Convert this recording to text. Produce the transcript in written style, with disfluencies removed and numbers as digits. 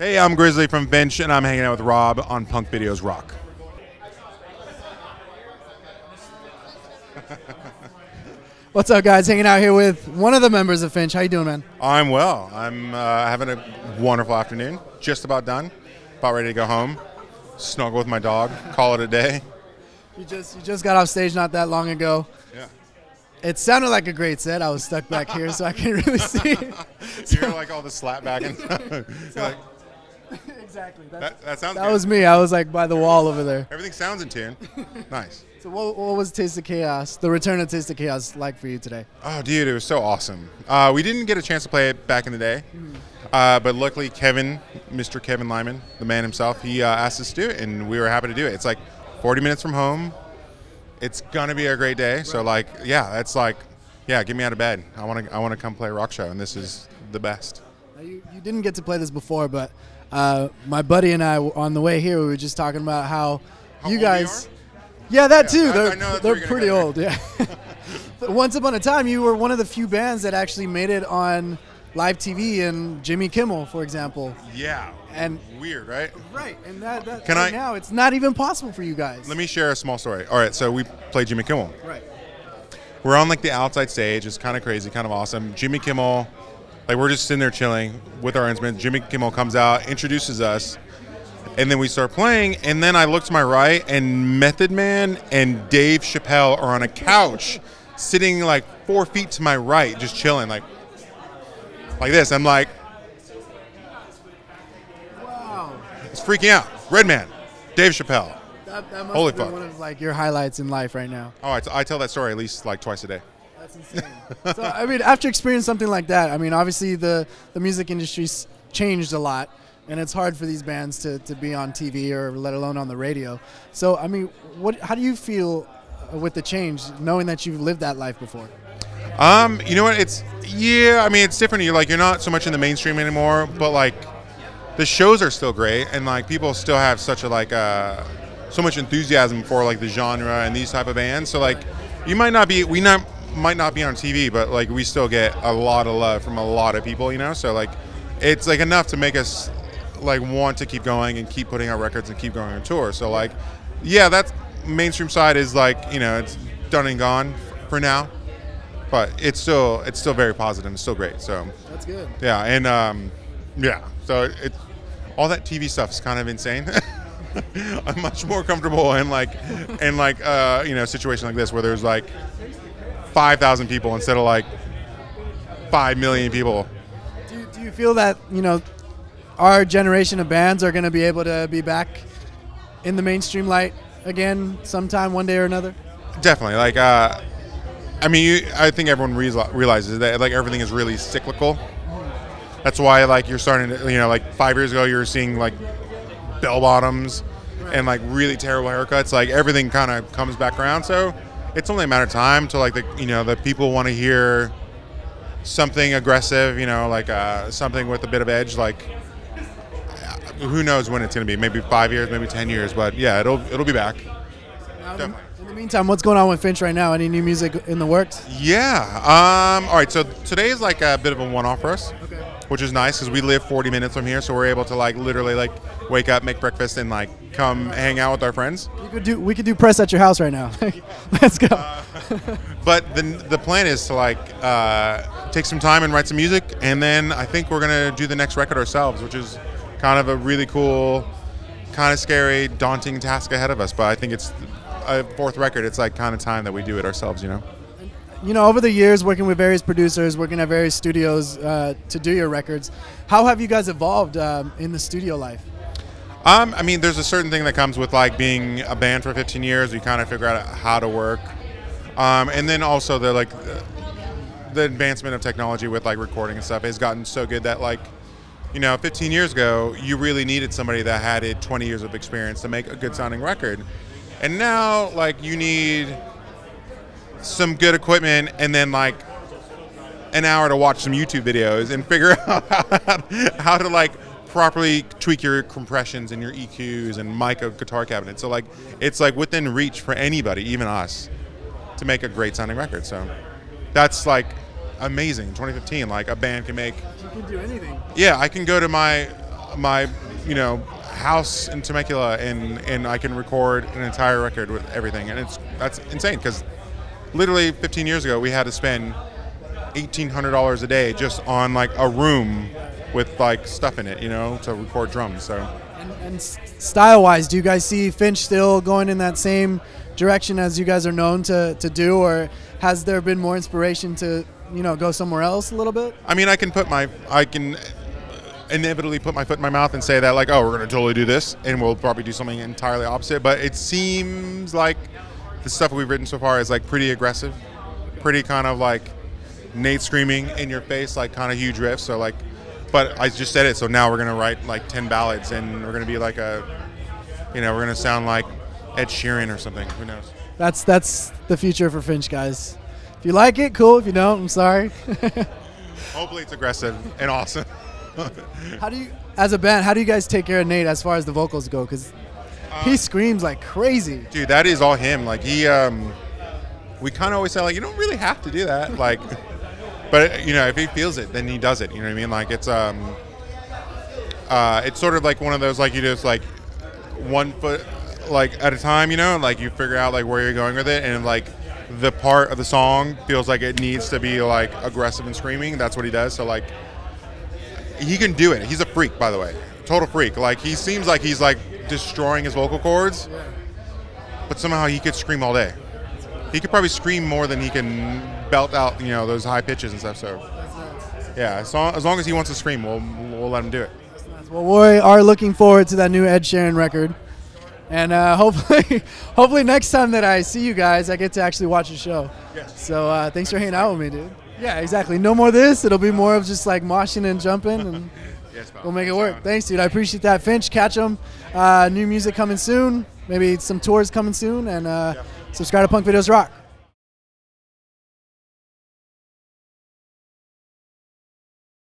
Hey, I'm Grizzly from Finch, and I'm hanging out with Rob on Punkvideosrock. What's up, guys? Hanging out here with one of the members of Finch. How you doing, man? I'm well. I'm having a wonderful afternoon. Just about done. About ready to go home. Snuggle with my dog. Call it a day. You just got off stage not that long ago. Yeah. It sounded like a great set. I was stuck back here, so I can't really see. You hear like all the slap back and stuff. Like, exactly. that sounds That good. was me. I was like by the wall over there. Everything sounds in tune. Nice. So what was Taste of Chaos, the return of Taste of Chaos, like for you today? Oh, dude, it was so awesome. We didn't get a chance to play it back in the day, but luckily Kevin, Mr. Kevin Lyman, the man himself, he asked us to do it, and we were happy to do it. It's like 40 minutes from home. It's gonna be a great day. So like, yeah, that's like, yeah, get me out of bed. I wanna come play a rock show, and this is the best. Now, you didn't get to play this before, but my buddy and I on the way here, we were just talking about how you old guys. we are? Yeah, that too. I know that's where They're you're pretty gonna go old. Yeah. But once upon a time, you were one of the few bands that actually made it on live TV and Jimmy Kimmel, for example. Yeah. And weird, right? right, and that Can right I- now it's not even possible for you guys. Let me share a small story. All right, so we played Jimmy Kimmel. Right. We're on like the outside stage. It's kind of crazy, kind of awesome. Jimmy Kimmel, like we're just sitting there chilling with our instruments. Jimmy Kimmel comes out, introduces us, and then we start playing. And then I look to my right, and Method Man and Dave Chappelle are on a couch, sitting like 4 feet to my right, just chilling, like this. I'm like, Wow. it's freaking out. Redman, Dave Chappelle. That must Holy be fuck. one of like your highlights in life right now. Oh, I tell that story at least like twice a day. That's insane. So I mean, after experiencing something like that, I mean, obviously the music industry's changed a lot, and it's hard for these bands to be on TV or let alone on the radio. So I mean, how do you feel with the change, knowing that you've lived that life before? You know what? I mean, it's different. You're not so much in the mainstream anymore, but like the shows are still great, and like people still have such a so much enthusiasm for like the genre and these type of bands. So like, we might not be on TV, but like we still get a lot of love from a lot of people, you know. So like, it's like enough to make us like want to keep going and keep putting out records and keep going on tour. So like, yeah, that mainstream side is like, you know, it's done and gone for now, but it's still very positive. It's still great. So That's good. yeah, and yeah, so it's all that TV stuff is kind of insane. I'm much more comfortable in you know, a situation like this where there's like 5,000 people instead of like 5 million people. Do you feel that, you know, our generation of bands are going to be able to be back in the mainstream light again sometime, one day or another? Definitely. Like, I mean, I think everyone realizes that like everything is really cyclical. That's why like you're starting to, you know, like 5 years ago you were seeing like bell bottoms and like really terrible haircuts. Like everything kind of comes back around. So it's only a matter of time till like the people want to hear something aggressive, you know, like something with a bit of edge. Like who knows when it's going to be? Maybe 5 years, maybe 10 years. But yeah, it'll be back. Definitely. In the meantime, what's going on with Finch right now? Any new music in the works? Yeah. All right. So today is like a bit of a one-off for us, Okay. which is nice because we live 40 minutes from here, so we're able to like literally like wake up, make breakfast, and like come hang out with our friends. We could do press at your house right now. Let's go. But the plan is to like take some time and write some music, and then I think we're gonna do the next record ourselves, which is kind of a really cool, kind of scary, daunting task ahead of us. But I think it's a fourth record. It's like kind of time that we do it ourselves, you know. You know, over the years, working with various producers, working at various studios to do your records, how have you guys evolved in the studio life? I mean, there's a certain thing that comes with like being a band for 15 years. You kind of figure out how to work, and then also the advancement of technology with like recording and stuff has gotten so good that like, you know, 15 years ago, you really needed somebody that had 20 years of experience to make a good sounding record, and now like you need some good equipment and then like an hour to watch some YouTube videos and figure out how to like properly tweak your compressions and your EQs and mic a guitar cabinet. So like it's like within reach for anybody, even us, to make a great sounding record. So that's like amazing. In 2015, like a band can make. You can do anything. Yeah, I can go to my my house in Temecula, and I can record an entire record with everything, and that's insane because literally 15 years ago we had to spend $1,800 a day just on like a room with like stuff in it, to record drums. So. And style-wise, do you guys see Finch still going in that same direction as you guys are known to do, or has there been more inspiration to go somewhere else a little bit? I mean, I can inevitably put my foot in my mouth and say that like, oh, we're going to totally do this, and we'll probably do something entirely opposite. But it seems like the stuff we've written so far is like pretty aggressive, pretty kind of like Nate screaming in your face, like kind of huge riffs. So like, but I just said it, so now we're going to write like 10 ballads, and we're going to be like we're going to sound like Ed Sheeran or something. Who knows? That's the future for Finch, guys. If you like it, cool. If you don't, I'm sorry. Hopefully it's aggressive and awesome. As a band, how do you guys take care of Nate as far as the vocals go? Because he screams like crazy. Dude, that is all him. Like he, we kind of always say like, you don't really have to do that. Like, but if he feels it, then he does it. You know what I mean? Like it's sort of like one of those like you just like 1 foot like at a time. Like you figure out like where you're going with it, and like the part of the song feels like it needs to be like aggressive and screaming. That's what he does. So like. He can do it. He's a freak, by the way. Total freak. Like he seems like he's like destroying his vocal cords, but somehow he could scream all day. He could probably scream more than he can belt out, those high pitches and stuff. So, yeah, as long as he wants to scream, we'll let him do it. Well, we are looking forward to that new Ed Sheeran record, and hopefully next time that I see you guys, I get to actually watch the show. Yes. So thanks for hanging out with me, dude. Yeah, exactly. No more of this. It'll be more of just like moshing and jumping, and we'll make it work. Thanks, dude. I appreciate that. Finch, catch them. New music coming soon. Maybe some tours coming soon, and subscribe to Punk Videos Rock.